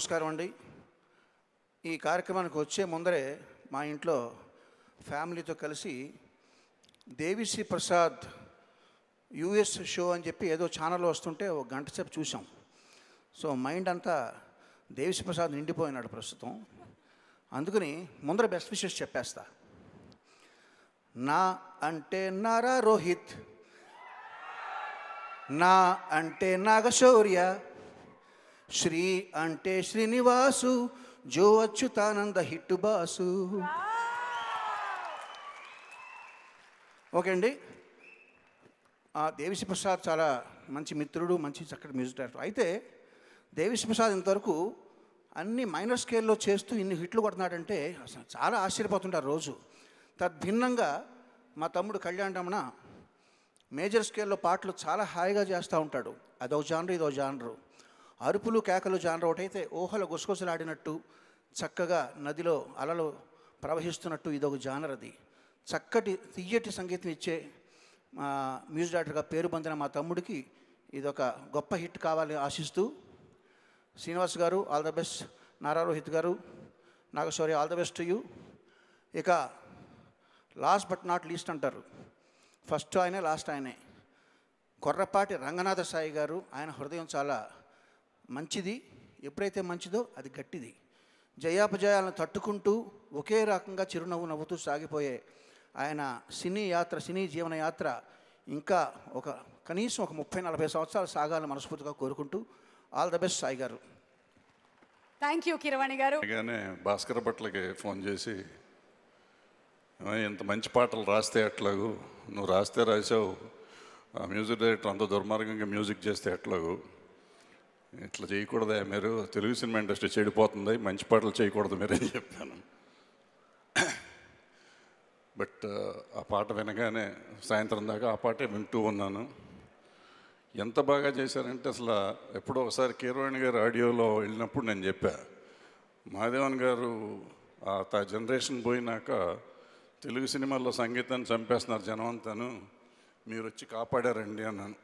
నమస్కారం అండి. ఈ కార్యక్రమానికి వచ్చే ముందరే మా ఇంట్లో ఫ్యామిలీతో కలిసి దేవిశ్రీ ప్రసాద్ యూఎస్ షో అని చెప్పి ఏదో ఛానల్లో వస్తుంటే ఒక గంట సేపు చూసాం. సో మైండ్ అంతా దేవిశ్రీ ప్రసాద్ నిండిపోయినాడు ప్రస్తుతం. అందుకని ముందర బెస్ట్ విషెస్ చెప్పేస్తా. నా అంటే నారా రోహిత్, నా అంటే నాగశౌర్య, శ్రీ అంటే శ్రీనివాసు, జో అచ్యుతానంద హిట్టు బాసు. ఓకే అండి. దేవిశ్రీ ప్రసాద్ చాలా మంచి మిత్రుడు, మంచి చక్కటి మ్యూజిక్ డైరెక్టర్. అయితే దేవిశ్రీ ప్రసాద్ ఇంతవరకు అన్ని మైనర్ స్కేల్లో చేస్తూ ఇన్ని హిట్లు కొడుతున్నాడంటే అసలు చాలా ఆశ్చర్యపోతుంటారు రోజు. తద్భిన్నంగా మా తమ్ముడు కళ్యాణ్ రమణ మేజర్ స్కేల్లో పాటలు చాలా హాయిగా చేస్తూ ఉంటాడు. అదో జానరు, ఇదో జానరు. అరుపులు కేకలు జానరు ఒకటైతే ఊహలు గుసగుసలాడినట్టు చక్కగా నదిలో అలలు ప్రవహిస్తున్నట్టు ఇదొక జానర్. అది చక్కటి తియ్యటి సంగీతం ఇచ్చే మ్యూజిక్ డైరెక్టర్గా పేరు పొందిన మా తమ్ముడికి ఇదొక గొప్ప హిట్ కావాలని ఆశిస్తూ, శ్రీనివాస్ గారు all the best, Nara Rohit గారు, Naga Shaurya all the best to you. ఇక లాస్ట్ బట్ నాట్ లీస్ట్ అంటారు, ఫస్ట్ ఆయనే లాస్ట్ ఆయనే, కొర్రపాటి రంగనాథ సాయి గారు. ఆయన హృదయం చాలా మంచిది, ఎప్పుడైతే మంచిదో అది గట్టిది. జయాపజయాలను తట్టుకుంటూ ఒకే రకంగా చిరునవ్వు నవ్వుతూ సాగిపోయే ఆయన సినీ యాత్ర, సినీ జీవన యాత్ర ఇంకా కనీసం ఒక 30-40 సంవత్సరాలు సాగాలని మనస్ఫూర్తిగా కోరుకుంటూ ఆల్ ద బెస్ట్ సాయి గారు. థ్యాంక్ యూ కిరవాణి గారు. అలాగే భాస్కర్ భట్లకి ఫోన్ చేసి, ఇంత మంచి పాటలు రాస్తే ఎట్లాగు, నువ్వు రాస్తే రాసావు, మ్యూజిక్ డైరెక్టర్ అంత దుర్మార్గంగా మ్యూజిక్ చేస్తే ఎట్లాగు, ఇట్లా చేయకూడదా మీరు, తెలుగు సినిమా ఇండస్ట్రీ చెడిపోతుంది, మంచి పాటలు చేయకూడదు మీరు అని చెప్పాను. బట్ ఆ పాట వినగానే సాయంత్రం దాకా ఆ పాటే వింటూ ఉన్నాను. ఎంత బాగా చేశారంటే అసలు ఎప్పుడో ఒకసారి కీరవాణి గారు ఆడియోలో వెళ్ళినప్పుడు నేను చెప్పా, మాధవన్ గారు ఆ జనరేషన్ పోయినాక తెలుగు సినిమాల్లో సంగీతాన్ని చంపేస్తున్నారు జనం అంతాను, మీరు వచ్చి కాపాడారండి అన్నాను.